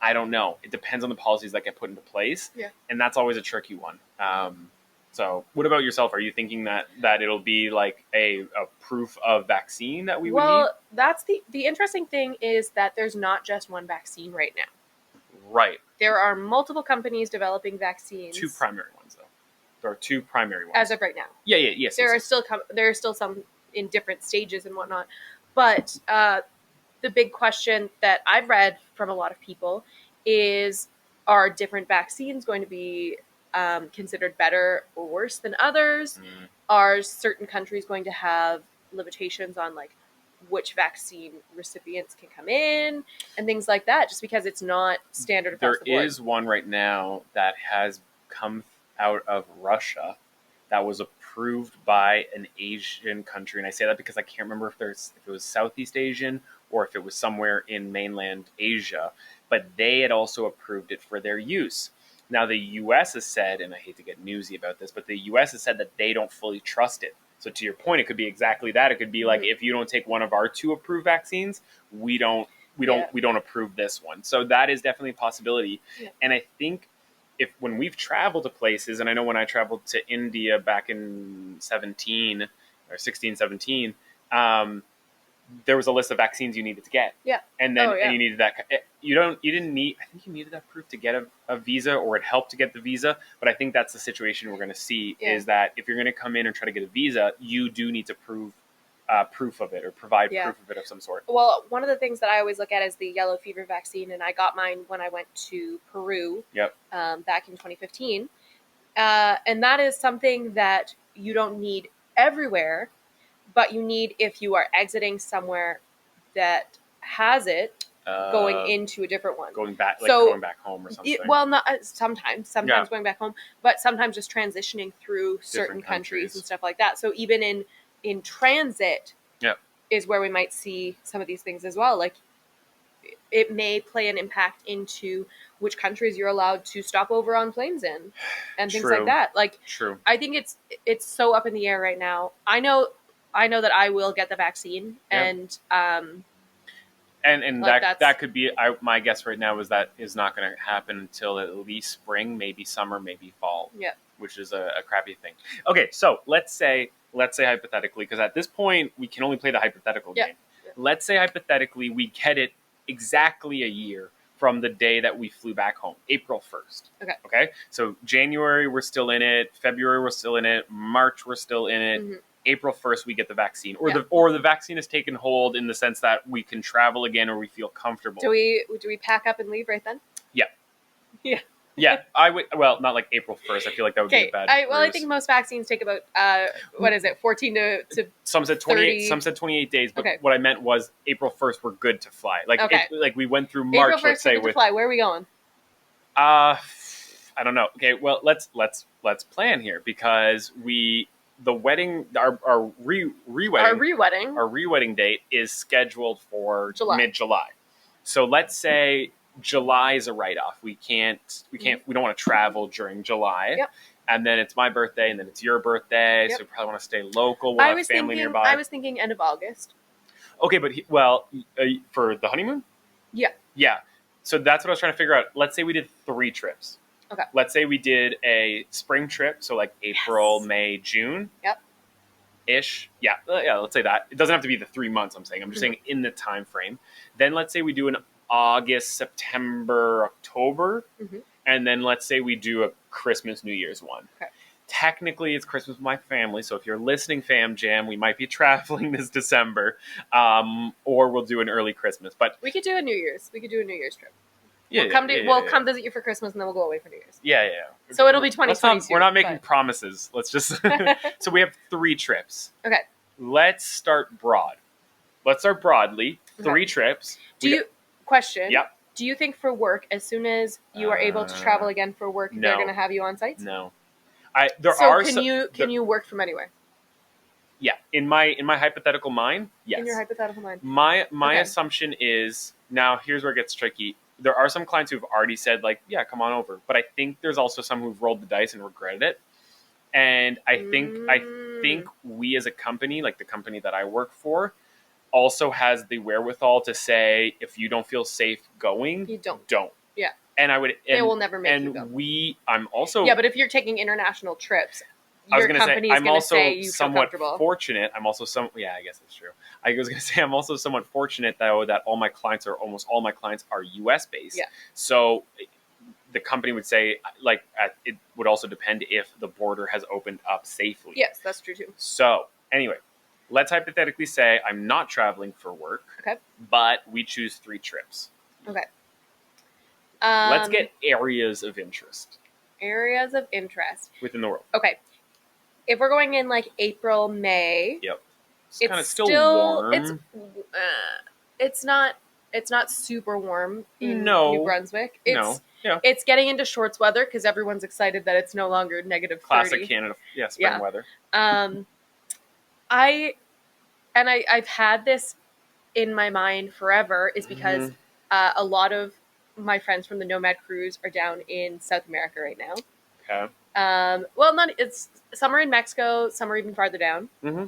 I don't know. It depends on the policies that get put into place. Yeah. And that's always a tricky one. So what about yourself? Are you thinking that it'll be like a proof of vaccine that we would need? Well, that's the interesting thing is that there's not just one vaccine right now. Right. There are multiple companies developing vaccines. Two primary ones, though. There are two primary ones. As of right now. Yes. There are still some in different stages and whatnot. But the big question that I've read from a lot of people is, are different vaccines going to be considered better or worse than others? Are certain countries going to have limitations on like which vaccine recipients can come in and things like that, just because it's not standard across the board? There is one right now that has come out of Russia that was approved by an Asian country. And I say that because I can't remember if it was Southeast Asian or if it was somewhere in mainland Asia, but they had also approved it for their use. Now, the U.S. has said, and I hate to get newsy about this, but the U.S. has said that they don't fully trust it. So to your point, it could be exactly that. It could be like, if you don't take one of our two approved vaccines, we don't approve this one. So that is definitely a possibility. Yeah. And I think when we've traveled to places, and I know when I traveled to India back in 16, 17, there was a list of vaccines you needed to get. Yeah. And then and you needed that. I think you needed that proof to get a visa, or it helped to get the visa. But I think that's the situation we're going to see is that if you're going to come in and try to get a visa, you do need to prove proof of it or provide proof of it of some sort. Well, one of the things that I always look at is the yellow fever vaccine, and I got mine when I went to Peru back in 2015. And that is something that you don't need everywhere, but you need if you are exiting somewhere that has it, going into a different one. Going back home or something. Not sometimes going back home, but sometimes just transitioning through certain countries and stuff like that. So even in transit is where we might see some of these things as well. Like it may play an impact into which countries you're allowed to stop over on planes in and things like that. Like, I think it's so up in the air right now. I know that I will get the vaccine, and that could be my guess right now is that is not going to happen until at least spring, maybe summer, maybe fall. Yeah, which is a crappy thing. Okay, so let's say hypothetically, because at this point we can only play the hypothetical game. Yeah. Let's say hypothetically we get it exactly a year from the day that we flew back home, April 1st. Okay. So January we're still in it, February we're still in it, March we're still in it. Mm-hmm. April 1st we get the vaccine, or the vaccine has taken hold in the sense that we can travel again or we feel comfortable. Do we pack up and leave right then? Yeah. Yeah. Yeah, I would. Well, not like April 1st. I feel like that would be a bad. I think most vaccines take about 14 to some said 28. Some said 28 days. But what I meant was April 1st. We're good to fly. Like like we went through March. April 1st, let's say, to fly. Where are we going? I don't know. Okay, well let's plan here because the wedding our re-wedding date is scheduled for mid-July. So let's say July is a write-off. We don't want to travel during July. Yep. and then it's my birthday, and then it's your birthday. Yep. So we probably want to stay local. We'll have family nearby. I was thinking end of August. Okay, but for the honeymoon? Yeah. Yeah. So that's what I was trying to figure out. Let's say we did 3 trips. Okay. Let's say we did a spring trip, so like April, May, June. Yep. Ish. Yeah. Let's say that. It doesn't have to be the 3 months I'm saying. I'm just saying in the time frame. Then let's say we do an August, September, October. And then let's say we do a Christmas, New Year's one. Okay. Technically, it's Christmas with my family, so if you're listening, Fam Jam, we might be traveling this December, or we'll do an early Christmas. But we could do a New Year's. We could do a New Year's trip. Yeah, we'll come visit you for Christmas, and then we'll go away for New Year's. Yeah. So it'll be 2022. We're not making promises. Let's just. So we have 3 trips. Okay. Let's start broad. Let's start broadly. 3 trips. Question? Yep. Do you think for work, as soon as you are able to travel again for work, no. they're going to have you on site? No. Can you work from anywhere? Yeah, in my hypothetical mind, yes. In your hypothetical mind. My assumption is, now here's where it gets tricky. There are some clients who've already said like, yeah, come on over. But I think there's also some who've rolled the dice and regretted it. And I think we as a company, like the company that I work for, also has the wherewithal to say, if you don't feel safe going, you don't. Yeah. And they will never make you go. I'm also... Yeah, but if you're taking international trips, your company is going to say you feel comfortable. Fortunate. I'm also yeah, I guess that's true. I was going to say I'm also somewhat fortunate though that almost all my clients are US based. Yeah. So the company would say it would also depend if the border has opened up safely. Yes, that's true too. So anyway, let's hypothetically say I'm not traveling for work. Okay. But we choose 3 trips. Okay. Let's get areas of interest. Areas of interest within the world. Okay. If we're going in like April, May. Yep. It's kind of still warm. It's not super warm in New Brunswick. Yeah. It's getting into shorts weather because everyone's excited that it's no longer negative 30. Classic Canada, spring weather. I've had this in my mind forever is because a lot of my friends from the Nomad Cruise are down in South America right now. Okay. Some are in Mexico, some are even farther down. Mm-hmm.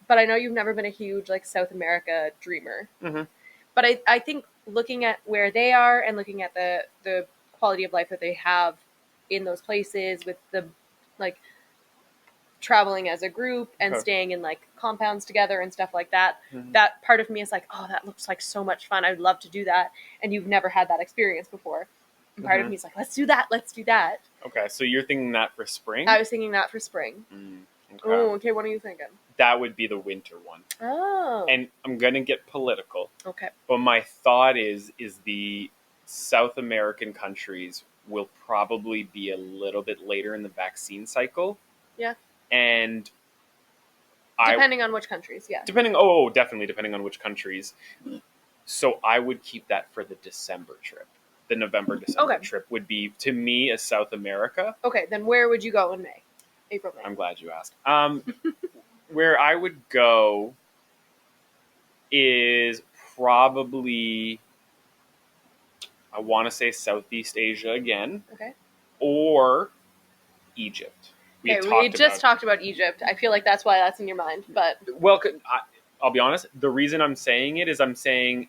But I know you've never been a huge South America dreamer. Mm-hmm. But I think looking at where they are and looking at the quality of life that they have in those places with the traveling as a group and staying in compounds together and stuff like that, that part of me is like, oh, that looks like so much fun. I'd love to do that. And you've never had that experience before. And part of me is like, let's do that. Okay, so you're thinking that for spring? I was thinking that for spring. Okay. Oh, okay. What are you thinking? That would be the winter one. Oh. And I'm going to get political. Okay. But my thought is the South American countries will probably be a little bit later in the vaccine cycle. Yeah. And depending on which countries, yeah. Definitely depending on which countries. So I would keep that for the December trip. The November-December trip would be, to me, a South America. Okay, then where would you go in May? April, May. I'm glad you asked. Where I would go is probably, I want to say Southeast Asia again. Okay. Or Egypt. We just talked about Egypt. I feel like that's why that's in your mind. But well, I'll be honest. The reason I'm saying it is I'm saying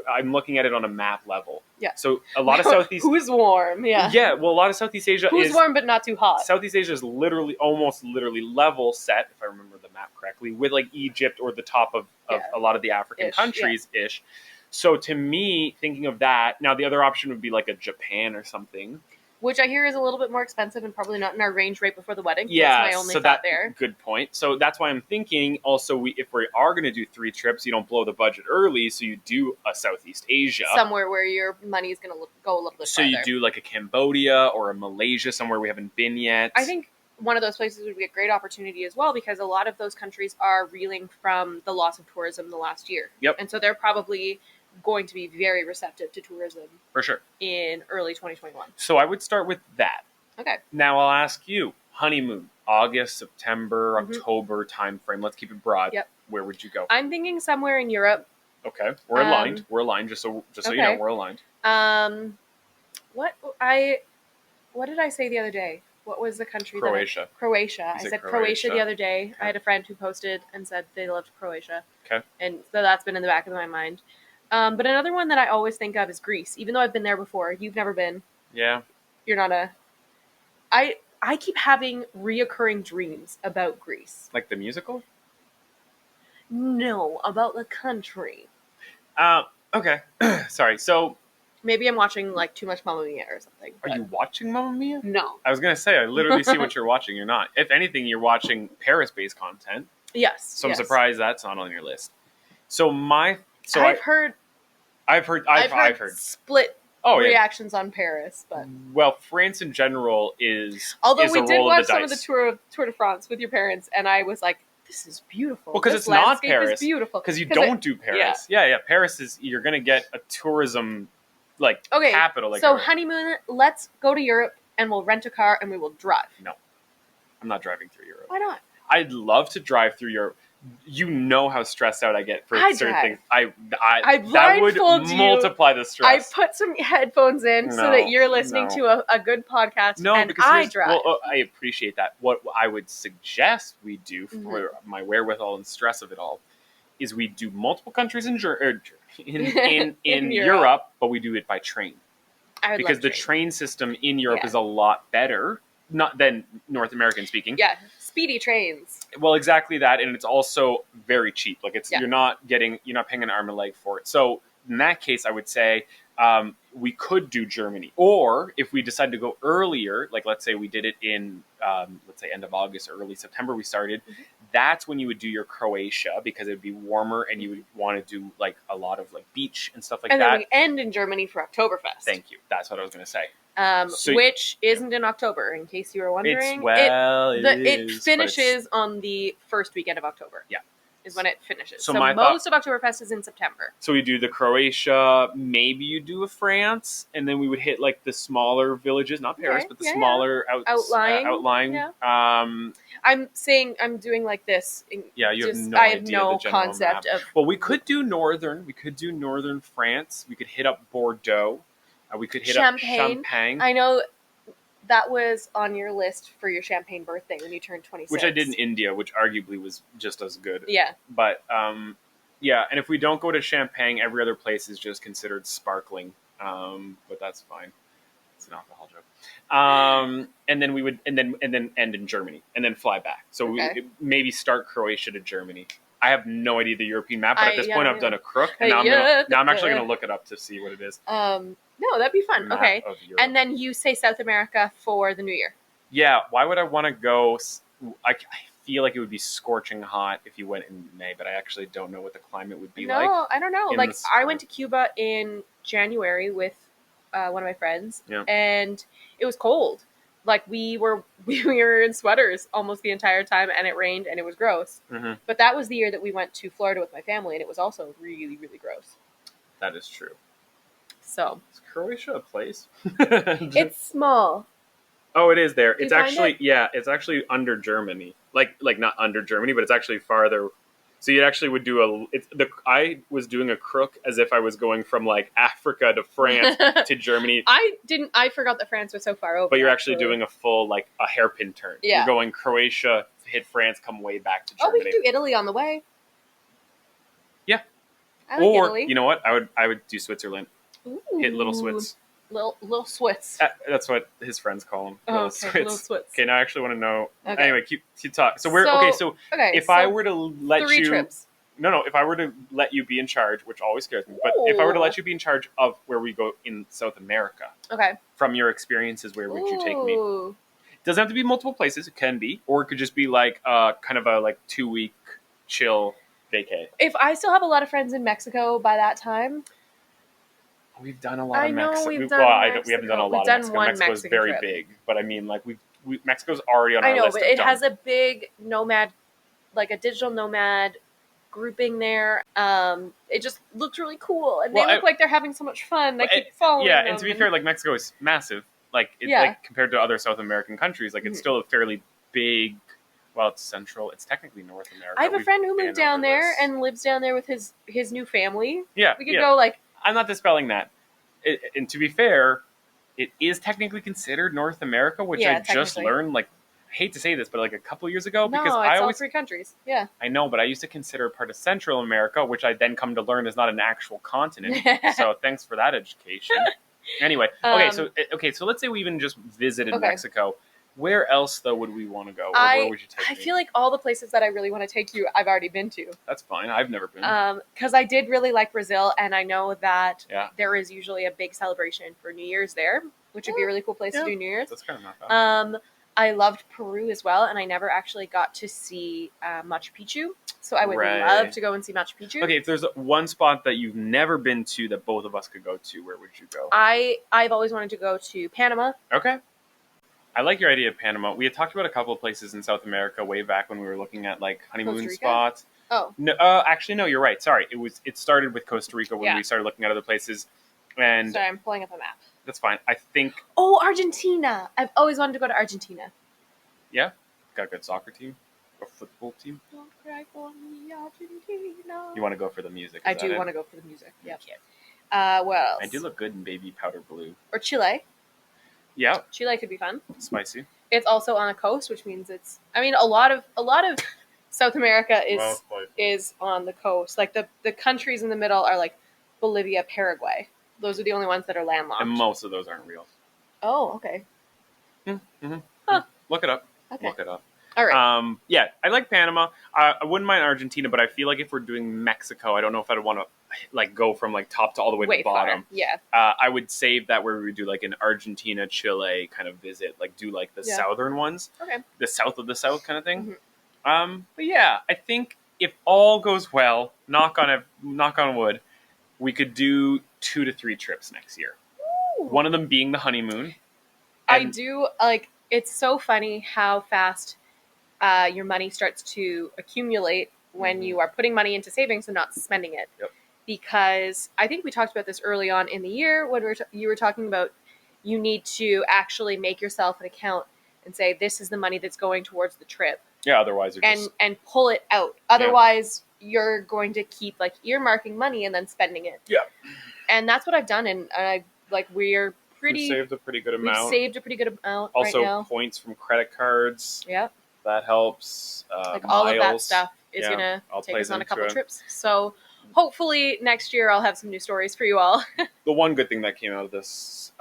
I'm looking at it on a map level. Yeah. So a lot of Southeast... Who's warm? Yeah. Yeah, well, a lot of Southeast Asia Who's warm but not too hot? Southeast Asia is almost literally level set, if I remember the map correctly, with Egypt or the top of a lot of the African countries-ish. So to me, thinking of that, now the other option would be like a Japan or something. Which I hear is a little bit more expensive and probably not in our range right before the wedding. Yeah, that's my only thought there. Good point. So that's why I'm thinking also if we are going to do 3 trips, you don't blow the budget early, so you do a Southeast Asia. Somewhere where your money is going to go a little bit farther. So you do like a Cambodia or a Malaysia, somewhere we haven't been yet. I think one of those places would be a great opportunity as well because a lot of those countries are reeling from the loss of tourism the last year. Yep. And so they're probably going to be very receptive to tourism. For sure. In early 2021. So I would start with that. Okay. Now I'll ask you, honeymoon, August, September, October time frame. Let's keep it broad. Yep. Where would you go? I'm thinking somewhere in Europe. Okay. We're aligned. Just so you know, we're aligned. What did I say the other day? What was the country? Croatia. Croatia. You I said said Croatia the Croatia. other day. Okay. I had a friend who posted and said they loved Croatia. Okay. And so that's been in the back of my mind. But another one that I always think of is Greece. Even though I've been there before, you've never been. Yeah. You're not a. I keep having reoccurring dreams about Greece. Like the musical? No, about the country. Okay. Sorry. So, Maybe I'm watching like too much Mamma Mia or something. are you watching Mamma Mia? No. I was gonna say, I literally see what you're watching. You're not. If anything, you're watching Paris-based content. Yes. So I'm yes. surprised that's not on your list. So I've heard split reactions on Paris, but well, France in general is. Although is we a did roll watch of the some of dice. the Tour de France with your parents, and I was like, "This is beautiful." Well, because this it's not landscape Paris. is beautiful. Because you don't do Paris. Yeah. Paris is you're gonna get a tourism capital. Like so honeymoon. Let's go to Europe, and we'll rent a car, and we will drive. No, I'm not driving through Europe. Why not? I'd love to drive through Europe. You know how stressed out I get for certain things. I that would multiply the stress. I put some headphones in so that you're listening to a good podcast. No, and because I drive. Well, I appreciate that. What I would suggest we do for my wherewithal and stress of it all is we do multiple countries in Europe, but we do it by train. Because the train system in Europe is a lot better, not than North American speaking. Yeah, speedy trains. Well, exactly that, and it's also very cheap. Like you're not paying an arm and leg for it. So in that case, I would say we could do Germany, or if we decide to go earlier, like let's say we did it in let's say end of August, early September, we started. That's when you would do your Croatia because it'd be warmer and you would want to do like a lot of like beach and stuff like that. And then we end in Germany for Oktoberfest. Thank you. That's what I was going to say. Which isn't in October, in case you were wondering. It finishes on the first weekend of October. Yeah. Is when it finishes. So most of Oktoberfest is in September. So we do the Croatia, maybe you do a France, and then we would hit like the smaller villages, not Paris, but the smaller outlying. Yeah. I'm saying I'm doing like this. You have no I idea have no the general concept map. of. Well, we could do northern France. We could hit up Bordeaux. We could hit up Champagne. I know that was on your list for your Champagne birthday when you turned 26. Which I did in India, which arguably was just as good. Yeah. But, and if we don't go to Champagne, every other place is just considered sparkling. But that's fine. It's an alcohol joke. And then we would, and then end in Germany, and then fly back. So we maybe start Croatia to Germany. I have no idea the European map, but at this point I've done a crook, and now I'm actually going to look it up to see what it is. No, that'd be fun. Okay. And then you say South America for the New Year. Yeah. Why would I want to go? I feel like it would be scorching hot if you went in May, but I actually don't know what the climate would be like. No, I don't know. Like, I went to Cuba in January with one of my friends, and it was cold. Like, we were in sweaters almost the entire time, and it rained, and it was gross. Mm-hmm. But that was the year that we went to Florida with my family, and it was also really, really gross. That is true. So is Croatia a place? It's small. Oh, it is there. It's actually it's actually under Germany. Like not under Germany, but it's actually farther. So you actually would do I was doing a crook as if I was going from like Africa to France to Germany. I forgot that France was so far over. But you're actually doing a full like a hairpin turn. Yeah. You're going Croatia, hit France, come way back to Germany. Oh, we could do Italy on the way. Yeah. I like Italy. You know what? I would do Switzerland. Ooh. Hit Little Switz. Little Swiss. That's what his friends call him. Little Switz. Okay, now I actually want to know. Okay. Anyway, keep talking. So if I were to let you 3 trips. No, if I were to let you be in charge, which always scares me, but if I were to let you be in charge of where we go in South America, from your experiences, where would you take me? It doesn't have to be multiple places. It can be, or it could just be like kind of a 2-week chill vacay. If I still have a lot of friends in Mexico by that time. We've done a lot of Mexico. We haven't done a lot of Mexico. Mexico's very trip. big, but I mean, like Mexico's already on our list. I know, but it has a big nomad, like a digital nomad grouping there. It just looks really cool, and they look like they're having so much fun. I keep following them. And to be fair, like Mexico is massive. Like compared to other South American countries, like it's still a fairly big. Well, it's central. It's technically North America. I have a friend who moved down there and lives down there with his new family. Yeah, we could go like. I'm not dispelling that. And to be fair, it is technically considered North America, which Yeah, I just technically. learned, like, I hate to say this, but like a couple years ago, because No, I it's all always, 3 countries. Yeah. I know, but I used to consider it part of Central America, which I then come to learn is not an actual continent. So thanks for that education. Anyway, Um, okay, so let's say we even just visited Okay. Mexico. Where else though would we want to go, or where would you take I me? feel like all the places that I really want to take you, I've already been to. That's fine. I've never been. Because I did really like Brazil, and I know that Yeah. there is usually a big celebration for New Year's there, which would be a really cool place to Yeah. do New Year's. That's kind of not bad. I loved Peru as well, and I never actually got to see Machu Picchu, so I would love to go and see Machu Picchu. Okay, if there's one spot that you've never been to that both of us could go to, where would you go? I've always wanted to go to Panama. Okay. I like your idea of Panama. We had talked about a couple of places in South America way back when we were looking at like honeymoon Costa Rica? spots. Oh, No, actually, no. You're right. Sorry, it started with Costa Rica when Yeah. we started looking at other places, and sorry, I'm pulling up a map. that's fine. I think Oh, Argentina! I've always wanted to go to Argentina. got a good soccer team, a football team. Don't cry for me, Argentina. You want to go for the music? I do want to go for the music. Yep. What else? I do look good in baby powder blue. Or Chile. Yeah, Chile could be fun. spicy. It's also on a coast, which means it's. I mean, a lot of South America is on the coast. Like the countries in the middle are like Bolivia, Paraguay. Those are the only ones that are landlocked. And most of those aren't real. Oh, okay. Mm-hmm. Huh. Look it up. Okay. Look it up. All right. Yeah, I like Panama. I wouldn't mind Argentina, but I feel like if we're doing Mexico, I don't know if I'd want to like go from like top to all the way to Way the bottom. far. Yeah. I would save that where we would do like an Argentina, Chile kind of visit, like do like the Yeah. southern ones, Okay. the south of the south kind of thing. Mhm. But yeah, I think if all goes well, knock on wood, we could do 2 to 3 trips next year. Ooh. One of them being the honeymoon. I And- do like. It's so funny how fast your money starts to accumulate when you are putting money into savings and not spending it. Yep. Because I think we talked about this early on in the year when you were talking about you need to actually make yourself an account and say this is the money that's going towards the trip Yeah, otherwise you're just and pull it out. Otherwise, you're going to keep like earmarking money and then spending it. Yeah. And that's what I've done, and we're we saved a pretty good we've amount. saved a pretty good amount Also, right now. points from credit cards. Yeah. That helps. Like all of that miles. stuff is Yeah, gonna all take plays us on a into couple it. trips. So hopefully next year I'll have some new stories for you all. The one good thing that came out of this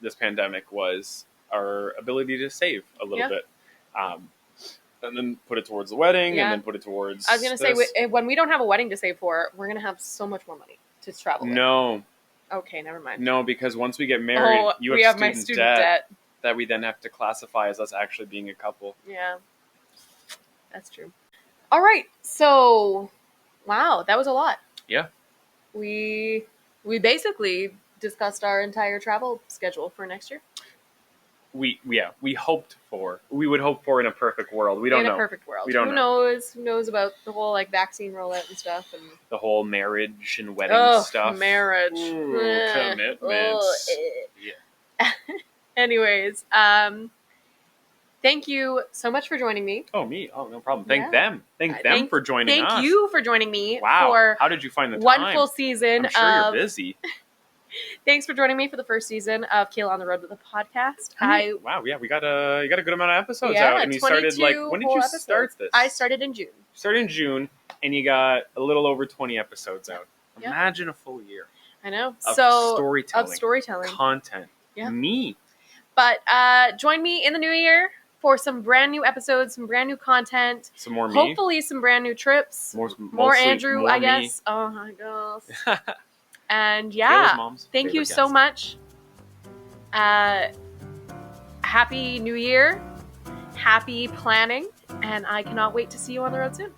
this pandemic was our ability to save a little Yeah. bit, and then put it towards the wedding, Yeah. and then put it towards. I was gonna this. say when we don't have a wedding to save for, we're gonna have so much more money to travel. with. No, Okay, never mind. no, because once we get married, Oh, you we have have my student student debt. that we then have to classify as us actually being a couple. Yeah, that's true. All right, so wow, that was a lot. Yeah. We basically discussed our entire travel schedule for next year. We would hope for in a perfect world. We don't in know a perfect world. We don't Who know. knows? Who knows about the whole like vaccine rollout and stuff? And the whole marriage and wedding stuff. marriage, Ooh, Eh. commitments. Yeah. Anyways, thank you so much for joining me. Oh, me? Oh, no problem. Thank Yeah. them. Thank them for joining us. Thank you for joining me Wow. for How did you find the one time? full season. I'm sure you're busy. Thanks for joining me for the first season of Kayla on the Road with the podcast. Wow, yeah, you got a good amount of episodes Yeah, out, and you started 22 when did whole you episodes. start this? I started in June. Started in June, and you got a little over 20 episodes out. Yeah. Imagine a full year I know. of So storytelling, content. Yeah. Me. But join me in the new year for some brand new episodes, some brand new content. Some more me. Hopefully some brand new trips. More mostly Andrew, more I me. guess. Oh my gosh. And Kayla's yeah, mom's thank you favorite so guest. much. Happy New Year. Happy planning. And I cannot wait to see you on the road soon.